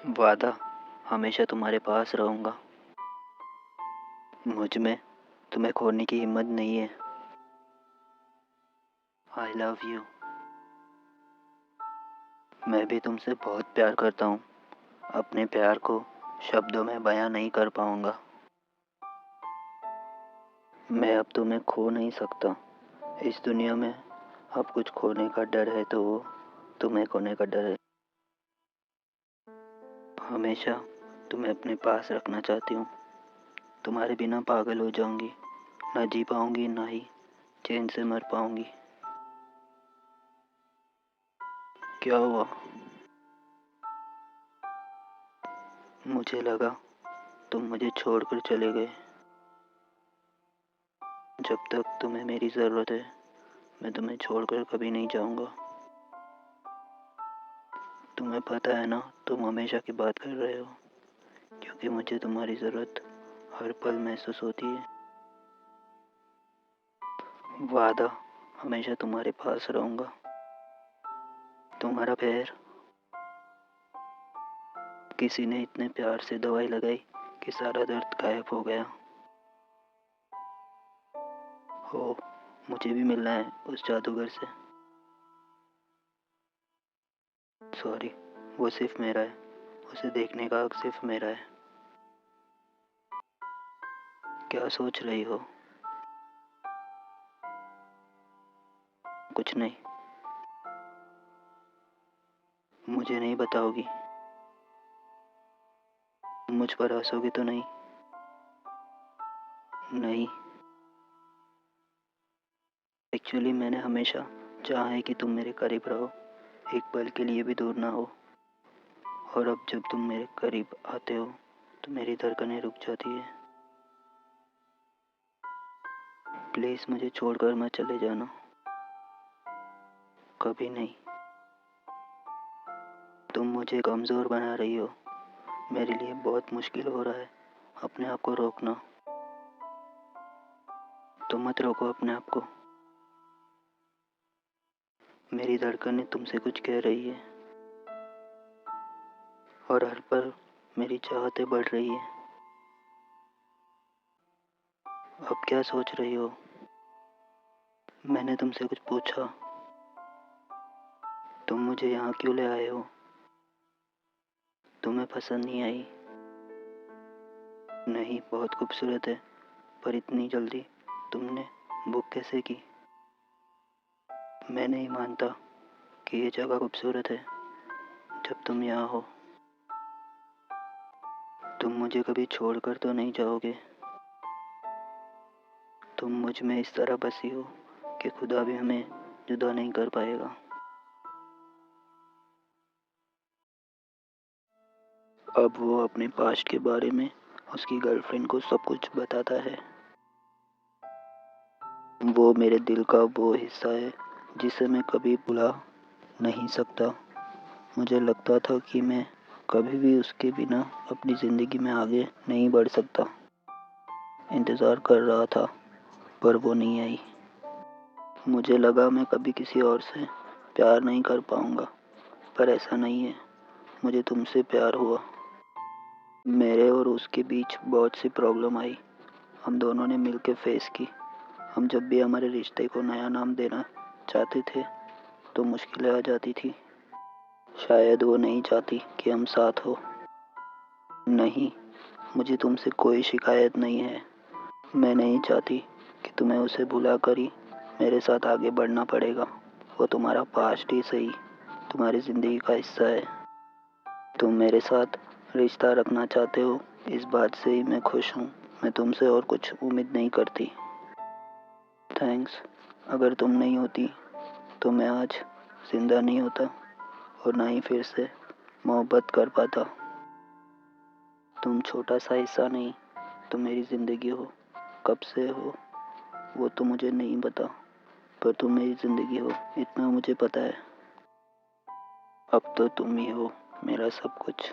वादा, हमेशा तुम्हारे पास रहूँगा। मुझ में तुम्हें खोने की हिम्मत नहीं है। I love you. मैं भी तुमसे बहुत प्यार करता हूँ। अपने प्यार को शब्दों में बयां नहीं कर पाऊँगा। मैं अब तुम्हें खो नहीं सकता। इस दुनिया में अब कुछ खोने का डर है तो वो तुम्हें खोने का डर है। हमेशा तुम्हें अपने पास रखना चाहती हूँ। तुम्हारे बिना पागल हो जाऊंगी, ना जी पाऊंगी ना ही चैन से मर पाऊंगी। क्या हुआ? मुझे लगा तुम मुझे छोड़कर चले गए। जब तक तुम्हें मेरी ज़रूरत है, मैं तुम्हें छोड़कर कभी नहीं जाऊंगा। तुम्हें पता है ना, तुम हमेशा की बात कर रहे हो, क्योंकि मुझे तुम्हारी ज़रूरत हर पल महसूस होती है। वादा, हमेशा तुम्हारे पास रहूंगा। तुम्हारा पैर, किसी ने इतने प्यार से दवाई लगाई कि सारा दर्द गायब हो गया। हो, मुझे भी मिलना है उस जादूगर से। सॉरी, वो सिर्फ मेरा है। उसे देखने का हक सिर्फ मेरा है। क्या सोच रही हो? कुछ नहीं। मुझे नहीं बताओगी? मुझ पर हंसोगी तो नहीं? नहीं। एक्चुअली मैंने हमेशा चाहा है कि तुम मेरे करीब रहो, एक पल के लिए भी दूर ना हो। और अब जब तुम मेरे करीब आते हो तो मेरी धड़कनें रुक जाती है। प्लीज़ मुझे छोड़कर मत चले जाना। कभी नहीं। तुम मुझे कमज़ोर बना रही हो। मेरे लिए बहुत मुश्किल हो रहा है अपने आप को रोकना। तुम मत रोको अपने आप को। मेरी धड़कनें तुमसे कुछ कह रही है और हर पल मेरी चाहतें बढ़ रही है। अब क्या सोच रही हो? मैंने तुमसे कुछ पूछा? तुम मुझे यहाँ क्यों ले आए हो? तुम्हें पसंद नहीं आई? नहीं, बहुत खूबसूरत है, पर इतनी जल्दी तुमने बुक कैसे की? मैं नहीं मानता कि ये जगह खूबसूरत है जब तुम यहाँ हो। तुम मुझे कभी छोड़कर तो नहीं जाओगे? तुम मुझ में इस तरह बसी हो कि खुदा भी हमें जुदा नहीं कर पाएगा। अब वो अपने पास्ट के बारे में उसकी गर्लफ्रेंड को सब कुछ बताता है। वो मेरे दिल का वो हिस्सा है जिसे मैं कभी भुला नहीं सकता। मुझे लगता था कि मैं कभी भी उसके बिना अपनी ज़िंदगी में आगे नहीं बढ़ सकता। इंतज़ार कर रहा था, पर वो नहीं आई। मुझे लगा मैं कभी किसी और से प्यार नहीं कर पाऊँगा, पर ऐसा नहीं है। मुझे तुमसे प्यार हुआ। मेरे और उसके बीच बहुत सी प्रॉब्लम आई। हम दोनों ने मिलकर फेस की। हम जब भी हमारे रिश्ते को नया नाम देना चाहते थे तो मुश्किलें आ जाती थी। शायद वो नहीं चाहती कि हम साथ हो। नहीं, मुझे तुमसे कोई शिकायत नहीं है। मैं नहीं चाहती कि तुम्हें उसे भुला कर ही मेरे साथ आगे बढ़ना पड़ेगा। वो तुम्हारा पास्ट ही सही, तुम्हारी ज़िंदगी का हिस्सा है। तुम मेरे साथ रिश्ता रखना चाहते हो, इस बात से ही मैं खुश हूँ। मैं तुमसे और कुछ उम्मीद नहीं करती। थैंक्स। अगर तुम नहीं होती तो मैं आज जिंदा नहीं होता और ना ही फिर से मोहब्बत कर पाता। तुम छोटा सा हिस्सा नहीं, तुम मेरी ज़िंदगी हो। कब से हो वो तो मुझे नहीं पता, पर तुम मेरी ज़िंदगी हो इतना मुझे पता है। अब तो तुम ही हो मेरा सब कुछ।